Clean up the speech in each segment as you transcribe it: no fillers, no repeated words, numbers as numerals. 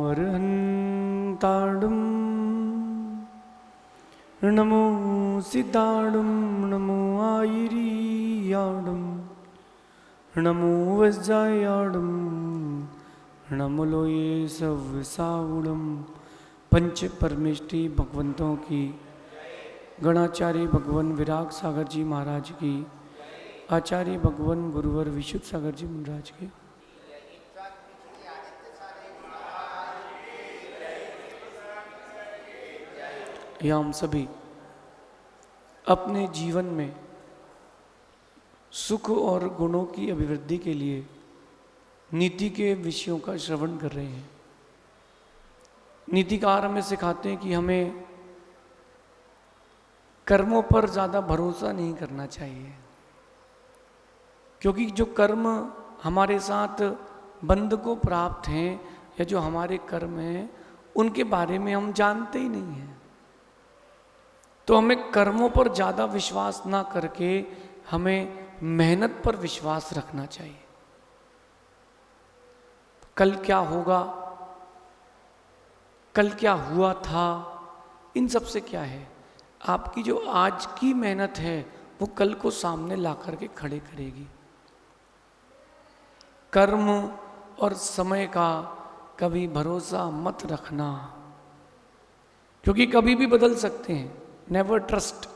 अरहन्ताडं नमो सिताडं नमो आयिरीयाडं नमो वज्रायाडं नमो लोये सव्यसावुडं। पंच परमेष्टि भगवंतों की, गणाचार्य भगवान विराग सागर जी महाराज की, आचार्य भगवान गुरुवर विशुद्ध सागर जी महाराज के, या हम सभी अपने जीवन में सुख और गुणों की अभिवृद्धि के लिए नीति के विषयों का श्रवण कर रहे हैं। नीतिकार हमें सिखाते हैं कि हमें कर्मों पर ज़्यादा भरोसा नहीं करना चाहिए, क्योंकि जो कर्म हमारे साथ बंध को प्राप्त हैं या जो हमारे कर्म हैं उनके बारे में हम जानते ही नहीं हैं। तो हमें कर्मों पर ज़्यादा विश्वास ना करके हमें मेहनत पर विश्वास रखना चाहिए। कल क्या होगा, कल क्या हुआ था, इन सब से क्या है, आपकी जो आज की मेहनत है वो कल को सामने ला करके खड़े करेगी। कर्म और समय का कभी भरोसा मत रखना, क्योंकि कभी भी बदल सकते हैं। Never trust.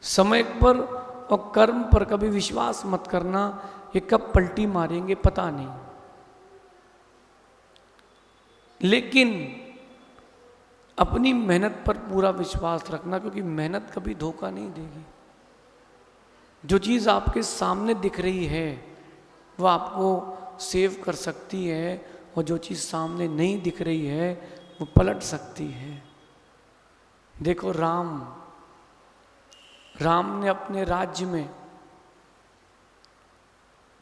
समय पर और कर्म पर कभी विश्वास मत करना, ये कब पलटी मारेंगे पता नहीं। लेकिन अपनी मेहनत पर पूरा विश्वास रखना, क्योंकि मेहनत कभी धोखा नहीं देगी। जो चीज़ आपके सामने दिख रही है वो आपको सेव कर सकती है, और जो चीज़ सामने नहीं दिख रही है वो पलट सकती है। देखो राम ने अपने राज्य में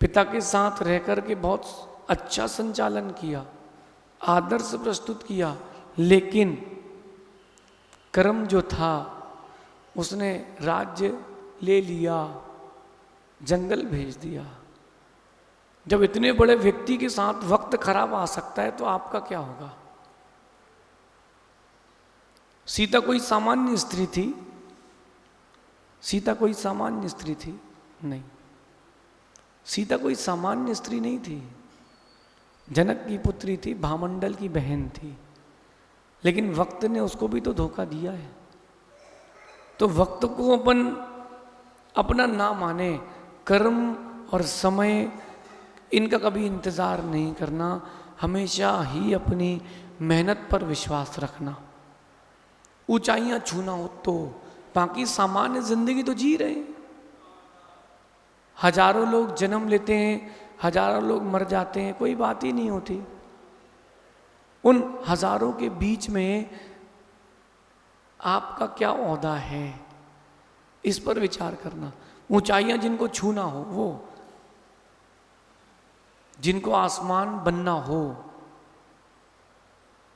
पिता के साथ रहकर के बहुत अच्छा संचालन किया, आदर्श प्रस्तुत किया, लेकिन कर्म जो था उसने राज्य ले लिया, जंगल भेज दिया। जब इतने बड़े व्यक्ति के साथ वक्त खराब आ सकता है तो आपका क्या होगा। सीता कोई सामान्य स्त्री थी? सीता कोई सामान्य स्त्री थी? नहीं, सीता कोई सामान्य स्त्री नहीं थी। जनक की पुत्री थी, भामंडल की बहन थी, लेकिन वक्त ने उसको भी तो धोखा दिया है। तो वक्त को अपन अपना ना माने, कर्म और समय इनका कभी इंतज़ार नहीं करना, हमेशा ही अपनी मेहनत पर विश्वास रखना। ऊंचाइयां छूना हो तो, बाकी सामान्य जिंदगी तो जी रहे हैं। हजारों लोग जन्म लेते हैं, हजारों लोग मर जाते हैं, कोई बात ही नहीं होती। उन हजारों के बीच में आपका क्या ओहदा है, इस पर विचार करना। ऊंचाइयां जिनको छूना हो, वो जिनको आसमान बनना हो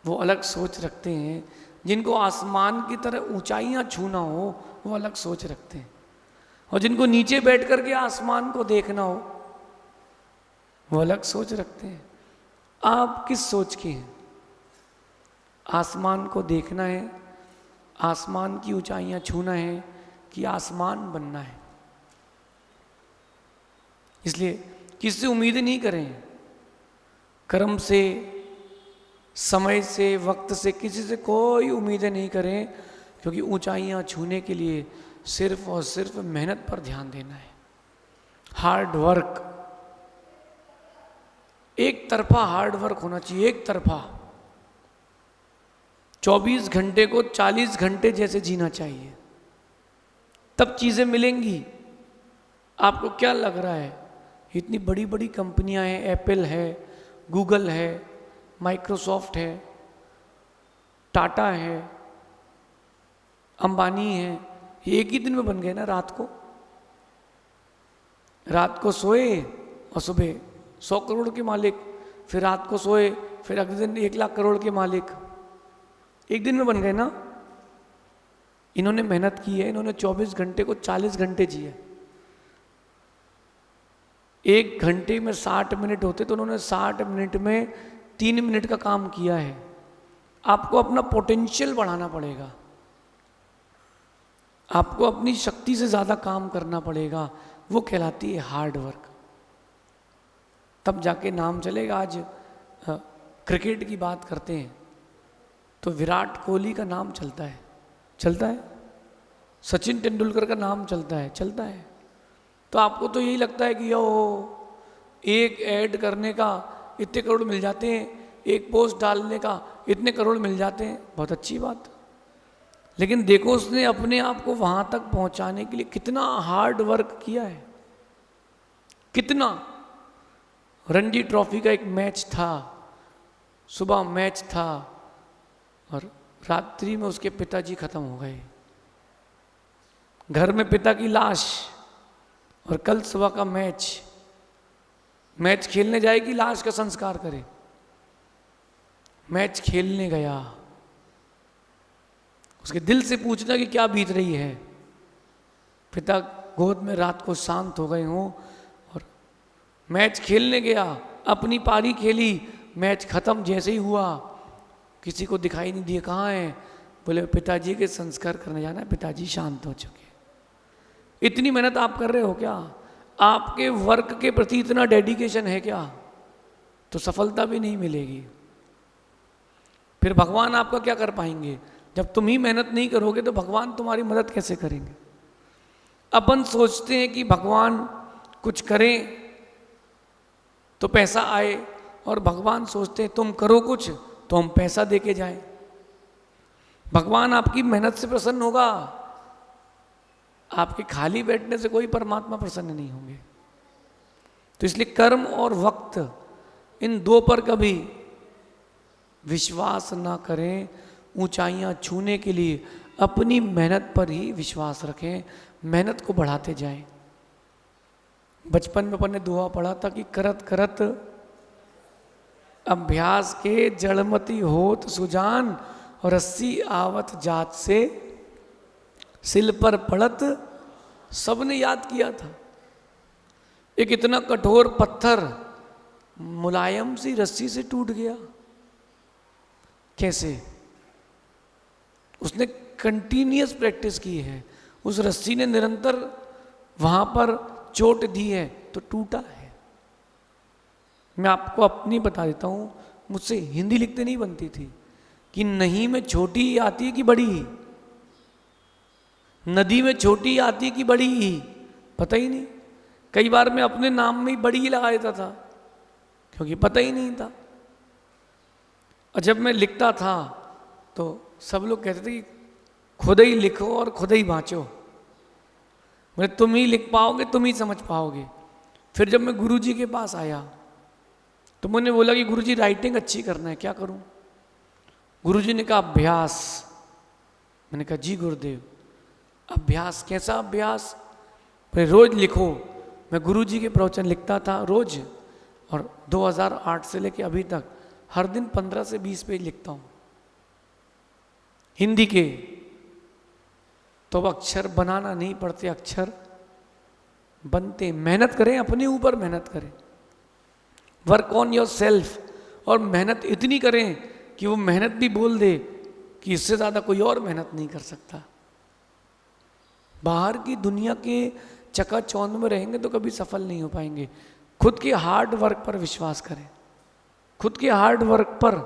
वो अलग सोच रखते हैं, जिनको आसमान की तरह ऊंचाइयां छूना हो वो अलग सोच रखते हैं, और जिनको नीचे बैठ करके आसमान को देखना हो वो अलग सोच रखते हैं। आप किस सोच के हैं? आसमान को देखना है, आसमान की ऊंचाइयां छूना है, कि आसमान बनना है? इसलिए किससे उम्मीदें नहीं करें, कर्म से, समय से, वक्त से, किसी से कोई उम्मीदें नहीं करें, क्योंकि ऊंचाइयां छूने के लिए सिर्फ और सिर्फ मेहनत पर ध्यान देना है। हार्ड वर्क, एक तरफा हार्ड वर्क होना चाहिए, एक तरफा। 24 घंटे को 40 घंटे जैसे जीना चाहिए, तब चीजें मिलेंगी। आपको क्या लग रहा है, इतनी बड़ी बड़ी कंपनियां हैं, एप्पल है, गूगल है, माइक्रोसॉफ्ट है, टाटा है, अंबानी है, ये एक ही दिन में बन गए ना। रात को सोए और सुबह 100 करोड़ के मालिक, फिर रात को सोए, फिर अगले दिन 1 लाख करोड़ के मालिक, एक दिन में बन गए ना। इन्होंने मेहनत की है, इन्होंने 24 घंटे को 40 घंटे जिए। 1 घंटे में 60 मिनट होते तो उन्होंने 60 मिनट में 3 मिनट का काम किया है। आपको अपना पोटेंशियल बढ़ाना पड़ेगा, आपको अपनी शक्ति से ज़्यादा काम करना पड़ेगा, वो कहलाती है हार्ड वर्क। तब जाके नाम चलेगा। आज क्रिकेट की बात करते हैं तो विराट कोहली का नाम चलता है, चलता है, सचिन तेंदुलकर का नाम चलता है, चलता है। तो आपको तो यही लगता है कि यो एक ऐड करने का इतने करोड़ मिल जाते हैं, एक पोस्ट डालने का इतने करोड़ मिल जाते हैं, बहुत अच्छी बात। लेकिन देखो उसने अपने आप को वहां तक पहुंचाने के लिए कितना हार्ड वर्क किया है, कितना। रणजी ट्रॉफी का एक मैच था, सुबह मैच था और रात्रि में उसके पिताजी खत्म हो गए। घर में पिता की लाश और कल सुबह का मैच, मैच खेलने जाएगी, लाश का संस्कार करे। मैच खेलने गया, उसके दिल से पूछना कि क्या बीत रही है। पिता गोद में रात को शांत हो गए हों और मैच खेलने गया, अपनी पारी खेली, मैच खत्म जैसे ही हुआ किसी को दिखाई नहीं दिए, कहाँ हैं? बोले पिताजी के संस्कार करने जाना है, पिताजी शांत हो चुके। इतनी मेहनत आप कर रहे हो क्या? आपके वर्क के प्रति इतना डेडिकेशन है क्या? तो सफलता भी नहीं मिलेगी। फिर भगवान आपका क्या कर पाएंगे? जब तुम ही मेहनत नहीं करोगे तो भगवान तुम्हारी मदद कैसे करेंगे? अपन सोचते हैं कि भगवान कुछ करें तो पैसा आए, और भगवान सोचते हैं तुम करो कुछ तो हम पैसा दे के जाएं। भगवान आपकी मेहनत से प्रसन्न होगा, आपके खाली बैठने से कोई परमात्मा प्रसन्न नहीं होंगे। तो इसलिए कर्म और वक्त, इन दो पर कभी विश्वास ना करें। ऊंचाइयां छूने के लिए अपनी मेहनत पर ही विश्वास रखें, मेहनत को बढ़ाते जाएं। बचपन में अपन ने दुआ पढ़ा था कि करत करत अभ्यास के जड़मती होत सुजान, और 80 आवत जात से सिल पर पड़त। सबने याद किया था, एक इतना कठोर पत्थर मुलायम सी रस्सी से टूट गया कैसे? उसने कंटिन्यूअस प्रैक्टिस की है, उस रस्सी ने निरंतर वहां पर चोट दी है तो टूटा है। मैं आपको अपनी बता देता हूं, मुझसे हिंदी लिखते नहीं बनती थी कि नहीं में छोटी आती है कि बड़ी, नदी में छोटी आती है कि बड़ी, पता ही नहीं। कई बार मैं अपने नाम में ही बड़ी लगा देता था क्योंकि पता ही नहीं था। और जब मैं लिखता था तो सब लोग कहते थे कि खुद ही लिखो और खुद ही बाँचो, बोले तुम ही लिख पाओगे, तुम ही समझ पाओगे। फिर जब मैं गुरुजी के पास आया तो मैंने बोला कि गुरुजी राइटिंग अच्छी करना है, क्या करूं? गुरुजी ने कहा अभ्यास। मैंने कहा जी गुरुदेव, अभ्यास कैसा अभ्यास? फिर रोज लिखो। मैं गुरुजी के प्रवचन लिखता था रोज, और 2008 से लेके अभी तक हर दिन 15 से 20 पेज लिखता हूं हिंदी के। तो अब अक्षर बनाना नहीं पड़ते, अक्षर बनते। मेहनत करें, अपने ऊपर मेहनत करें, वर्क ऑन योर सेल्फ। और मेहनत इतनी करें कि वो मेहनत भी बोल दे कि इससे ज़्यादा कोई और मेहनत नहीं कर सकता। बाहर की दुनिया के चकाचौंध में रहेंगे तो कभी सफल नहीं हो पाएंगे। खुद के हार्ड वर्क पर विश्वास करें, खुद के हार्ड वर्क पर।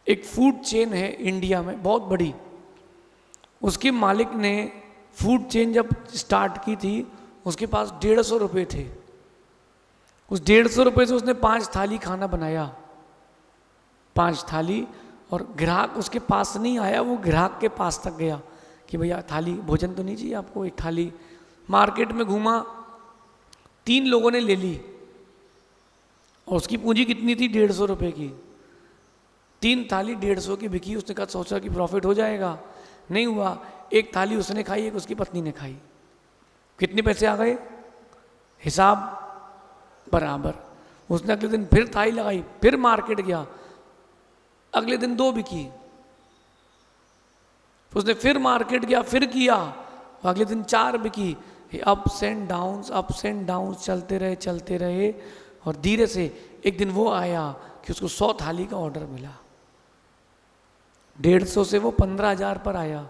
एक फूड चेन है इंडिया में बहुत बड़ी, उसके मालिक ने फूड चेन जब स्टार्ट की थी उसके पास 150 रुपये थे। उस 150 रुपये से उसने 5 थाली खाना बनाया, 5 थाली। और ग्राहक उसके पास नहीं आया, वो ग्राहक के पास तक गया कि भैया थाली, भोजन तो नहीं चाहिए आपको, एक थाली। मार्केट में घूमा, 3 लोगों ने ले ली और उसकी पूंजी कितनी थी? 150 रुपये की। 3 थाली 150 की बिकी। उसने कहा, सोचा कि प्रॉफिट हो जाएगा, नहीं हुआ। एक थाली उसने खाई, एक उसकी पत्नी ने खाई। कितने पैसे आ गए? हिसाब बराबर। उसने अगले दिन फिर थाली लगाई, फिर मार्केट गया, अगले दिन 2 बिकी। उसने फिर मार्केट गया, फिर किया, अगले दिन 4 बिकी। ये अप्स एंड डाउन्स चलते रहे और धीरे से एक दिन वो आया कि उसको 100 थाली का ऑर्डर मिला। 150 से वो 15,000 पर आया।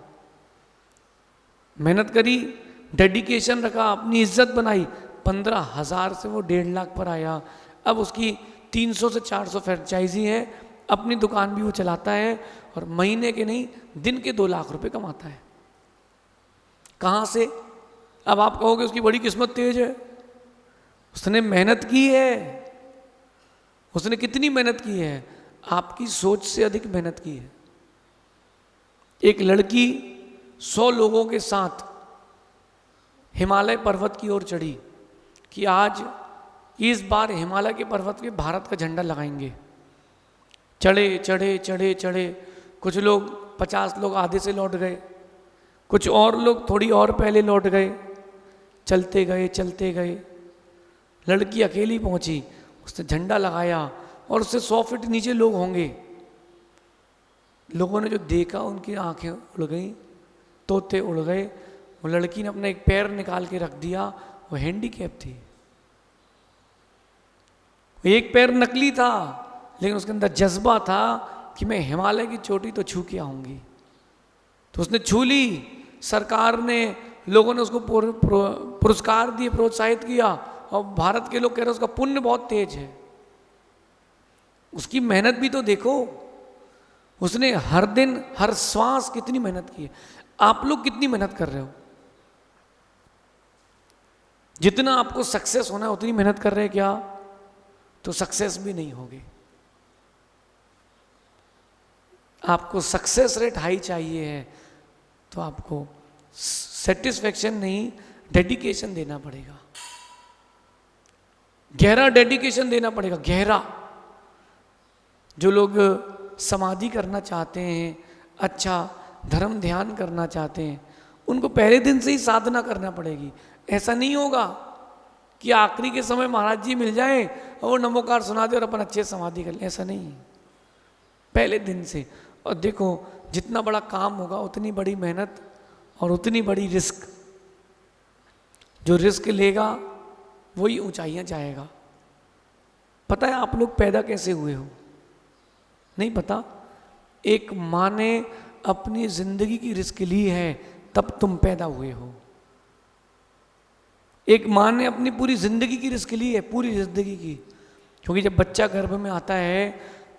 मेहनत करी, डेडिकेशन रखा, अपनी इज्जत बनाई, 15,000 से वो 1.5 लाख पर आया। अब उसकी 300 से 400 फ्रेंचाइजी है, अपनी दुकान भी वो चलाता है और महीने के नहीं दिन के 2 लाख रुपए कमाता है। कहाँ से? अब आप कहोगे उसकी बड़ी किस्मत तेज है, उसने मेहनत की है। उसने कितनी मेहनत की है? आपकी सोच से अधिक मेहनत की है। एक लड़की 100 लोगों के साथ हिमालय पर्वत की ओर चढ़ी कि आज इस बार हिमालय के पर्वत पे भारत का झंडा लगाएंगे। चढ़े, कुछ लोग 50 लोग आधे से लौट गए, कुछ और लोग थोड़ी और पहले लौट गए। चलते गए, लड़की अकेली पहुंची, उसने झंडा लगाया और उससे 100 फीट नीचे लोग होंगे। लोगों ने जो देखा उनकी आंखें उड़ गई, तोते उड़ गए। वो लड़की ने अपना एक पैर निकाल के रख दिया, वो हैंडीकैप थी। एक पैर नकली था लेकिन उसके अंदर जज्बा था कि मैं हिमालय की चोटी तो छू के आऊंगी। तो उसने छू ली। सरकार ने, लोगों ने उसको पुरस्कार दिए, प्रोत्साहित किया और भारत के लोग कह रहे उसका पुण्य बहुत तेज है। उसकी मेहनत भी तो देखो, उसने हर दिन हर श्वास कितनी मेहनत की है। आप लोग कितनी मेहनत कर रहे हो? जितना आपको सक्सेस होना है उतनी मेहनत कर रहे हैं क्या? तो सक्सेस भी नहीं होगी। आपको सक्सेस रेट हाई चाहिए है तो आपको सेटिस्फेक्शन नहीं, डेडिकेशन देना पड़ेगा। गहरा डेडिकेशन देना पड़ेगा, गहरा। जो लोग समाधि करना चाहते हैं, अच्छा धर्म ध्यान करना चाहते हैं, उनको पहले दिन से ही साधना करना पड़ेगी। ऐसा नहीं होगा कि आखिरी के समय महाराज जी मिल जाए और वो नमोकार सुना दे और अपन अच्छे समाधि कर ले। ऐसा नहीं, पहले दिन से। और देखो जितना बड़ा काम होगा उतनी बड़ी मेहनत और उतनी बड़ी रिस्क। जो रिस्क लेगा वही ऊंचाइयां जाएगा। पता है आप लोग पैदा कैसे हुए हो? नहीं पता? एक माँ ने अपनी जिंदगी की रिस्क ली है तब तुम पैदा हुए हो। एक माँ ने अपनी पूरी जिंदगी की रिस्क ली है, पूरी जिंदगी की। क्योंकि जब बच्चा गर्भ में आता है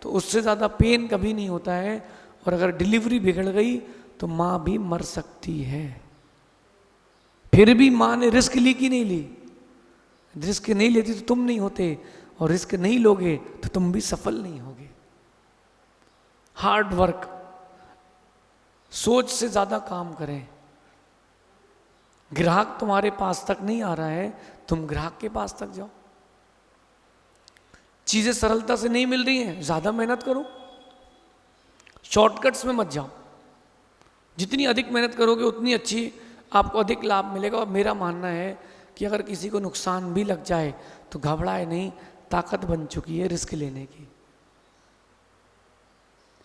तो उससे ज़्यादा पेन कभी नहीं होता है, और अगर डिलीवरी बिगड़ गई तो माँ भी मर सकती है। फिर भी माँ ने रिस्क ली कि नहीं ली? रिस्क नहीं लेती तो तुम नहीं होते, और रिस्क नहीं लोगे तो तुम भी सफल नहीं होगे। हार्ड वर्क, सोच से ज़्यादा काम करें। ग्राहक तुम्हारे पास तक नहीं आ रहा है, तुम ग्राहक के पास तक जाओ। चीज़ें सरलता से नहीं मिल रही हैं, ज़्यादा मेहनत करो, शॉर्टकट्स में मत जाओ। जितनी अधिक मेहनत करोगे उतनी अच्छी आपको अधिक लाभ मिलेगा। और मेरा मानना है कि अगर किसी को नुकसान भी लग जाए तो घबराए नहीं, ताकत बन चुकी है रिस्क लेने की।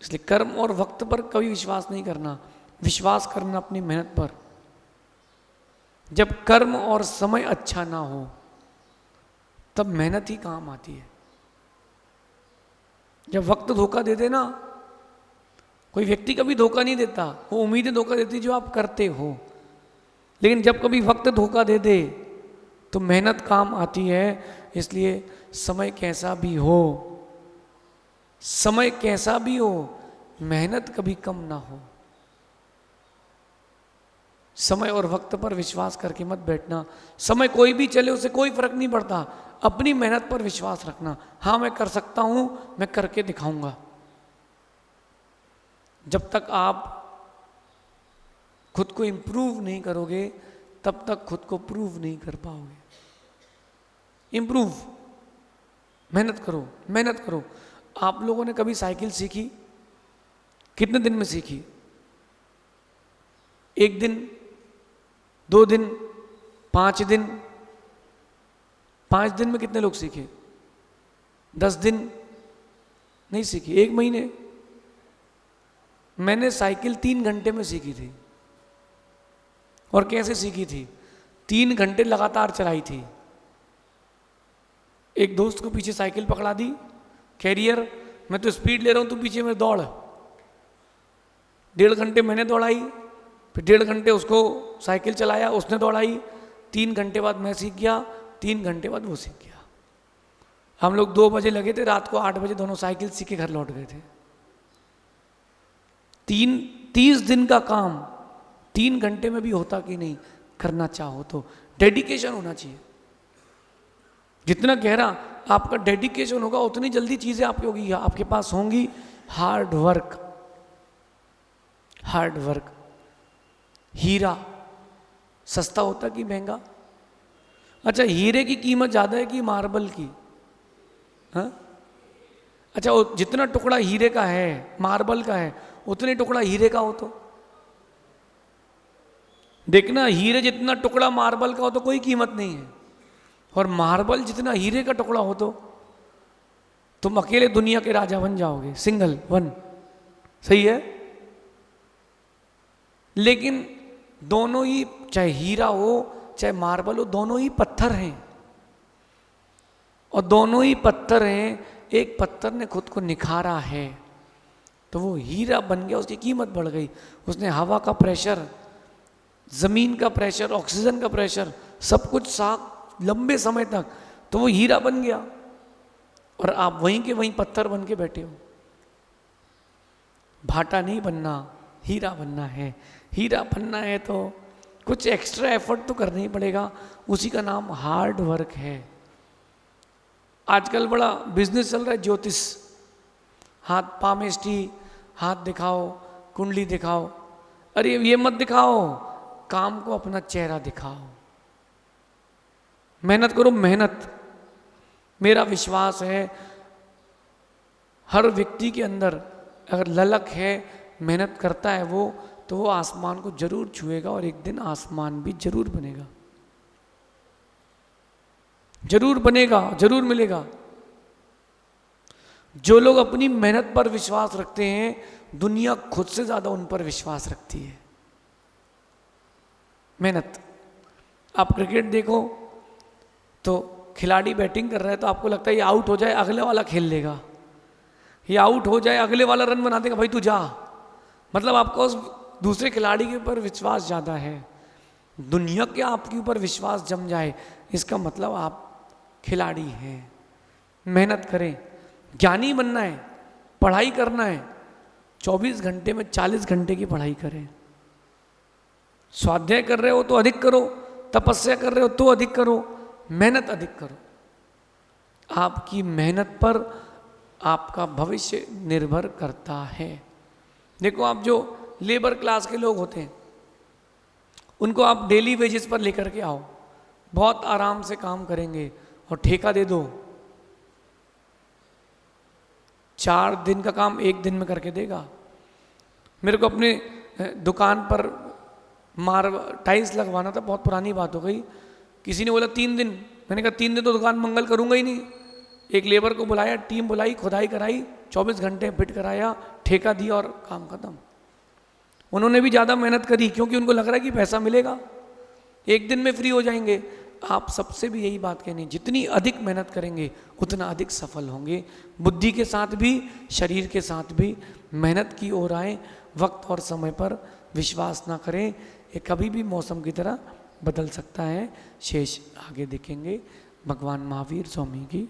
इसलिए कर्म और वक्त पर कभी विश्वास नहीं करना, विश्वास करना अपनी मेहनत पर। जब कर्म और समय अच्छा ना हो तब मेहनत ही काम आती है। जब वक्त धोखा दे देना, कोई व्यक्ति कभी धोखा नहीं देता, वो उम्मीदें धोखा देती जो आप करते हो। लेकिन जब कभी वक्त धोखा दे दे तो मेहनत काम आती है। इसलिए समय कैसा भी हो, समय कैसा भी हो, मेहनत कभी कम ना हो। समय और वक्त पर विश्वास करके मत बैठना। समय कोई भी चले उससे कोई फर्क नहीं पड़ता, अपनी मेहनत पर विश्वास रखना। हाँ मैं कर सकता हूं, मैं करके दिखाऊंगा। जब तक आप खुद को इंप्रूव नहीं करोगे तब तक खुद को प्रूव नहीं कर पाओगे। इंप्रूव, मेहनत करो, मेहनत करो। आप लोगों ने कभी साइकिल सीखी? कितने दिन में सीखी? 1 दिन, 2 दिन, 5 दिन? 5 दिन में कितने लोग सीखे? 10 दिन नहीं सीखी, 1 महीने। मैंने साइकिल 3 घंटे में सीखी थी। और कैसे सीखी थी? 3 घंटे लगातार चलाई थी। एक दोस्त को पीछे साइकिल पकड़ा दी, कैरियर, मैं तो स्पीड ले रहा हूं, तू पीछे में दौड़। 1.5 घंटे मैंने दौड़ाई, फिर 1.5 घंटे उसको साइकिल चलाया, उसने दौड़ाई। 3 घंटे बाद मैं सीख गया, 3 घंटे बाद वो सीख गया। हम लोग 2 बजे लगे थे, रात को 8 बजे दोनों साइकिल सीख के घर लौट गए थे। 30 दिन का काम 3 घंटे में भी होता कि नहीं? करना चाहो तो डेडिकेशन होना चाहिए। जितना गहरा आपका डेडिकेशन होगा उतनी जल्दी चीजें आपकी होगी, आपके पास होंगी। Hard work, hard work. हीरा सस्ता होता कि महंगा? अच्छा, हीरे की कीमत ज्यादा है कि मार्बल की? हाँ? अच्छा, वो जितना टुकड़ा हीरे का है, मार्बल का है, उतने टुकड़ा हीरे का हो तो देखना, हीरे जितना टुकड़ा मार्बल का हो तो कोई कीमत नहीं है, और मार्बल जितना हीरे का टुकड़ा हो तो तुम अकेले दुनिया के राजा बन जाओगे, सिंगल वन। सही है? लेकिन दोनों ही, चाहे हीरा हो चाहे मार्बल हो, दोनों ही पत्थर हैं, और दोनों ही पत्थर हैं। एक पत्थर ने खुद को निखारा है तो वो हीरा बन गया, उसकी कीमत बढ़ गई। उसने हवा का प्रेशर, जमीन का प्रेशर, ऑक्सीजन का प्रेशर, सब कुछ साथ लंबे समय तक, तो वो हीरा बन गया। और आप वहीं के वहीं पत्थर बन के बैठे हो। भाटा नहीं बनना, हीरा बनना है। हीरा बनना है तो कुछ एक्स्ट्रा एफर्ट तो करना ही पड़ेगा, उसी का नाम हार्ड वर्क है। आजकल बड़ा बिजनेस चल रहा है, ज्योतिष, हाथ पामेस्ट्री, हाथ दिखाओ, कुंडली दिखाओ। अरे ये मत दिखाओ, काम को अपना चेहरा दिखाओ। मेहनत करो, मेहनत। मेरा विश्वास है हर व्यक्ति के अंदर अगर ललक है, मेहनत करता है वो, तो वो आसमान को जरूर छुएगा, और एक दिन आसमान भी जरूर बनेगा, जरूर बनेगा, जरूर मिलेगा। जो लोग अपनी मेहनत पर विश्वास रखते हैं, दुनिया खुद से ज्यादा उन पर विश्वास रखती है। मेहनत। आप क्रिकेट देखो तो खिलाड़ी बैटिंग कर रहा है तो आपको लगता है ये आउट हो जाए, अगले वाला खेल लेगा। ये आउट हो जाए, अगले वाला रन बना देगा, भाई तू जा। मतलब आपको उस दूसरे खिलाड़ी के ऊपर विश्वास ज़्यादा है। दुनिया के आपके ऊपर विश्वास जम जाए, इसका मतलब आप खिलाड़ी हैं। मेहनत करें। ज्ञानी बनना है, पढ़ाई करना है, 24 घंटे में 40 घंटे की पढ़ाई करें। स्वाध्याय कर रहे हो तो अधिक करो, तपस्या कर रहे हो तो अधिक करो, मेहनत अधिक करो। आपकी मेहनत पर आपका भविष्य निर्भर करता है। देखो, आप जो लेबर क्लास के लोग होते हैं, उनको आप डेली वेजेस पर लेकर के आओ, बहुत आराम से काम करेंगे, और ठेका दे दो, 4 दिन का काम 1 दिन में करके देगा। मेरे को अपने दुकान पर टाइल्स लगवाना था, बहुत पुरानी बात हो गई। किसी ने बोला 3 दिन, मैंने कहा 3 दिन तो दुकान मंगल करूंगा ही नहीं। एक लेबर को बुलाया, टीम बुलाई, खुदाई कराई, 24 घंटे फिट कराया, ठेका दिया और काम खत्म। उन्होंने भी ज़्यादा मेहनत करी क्योंकि उनको लग रहा है कि पैसा मिलेगा, 1 दिन में फ्री हो जाएंगे। आप सबसे भी यही बात कहनी, जितनी अधिक मेहनत करेंगे उतना अधिक सफल होंगे। बुद्धि के साथ भी, शरीर के साथ भी मेहनत की ओर आए। वक्त और समय पर विश्वास ना करें, ये कभी भी मौसम की तरह बदल सकता है। शेष आगे देखेंगे। भगवान महावीर स्वामी की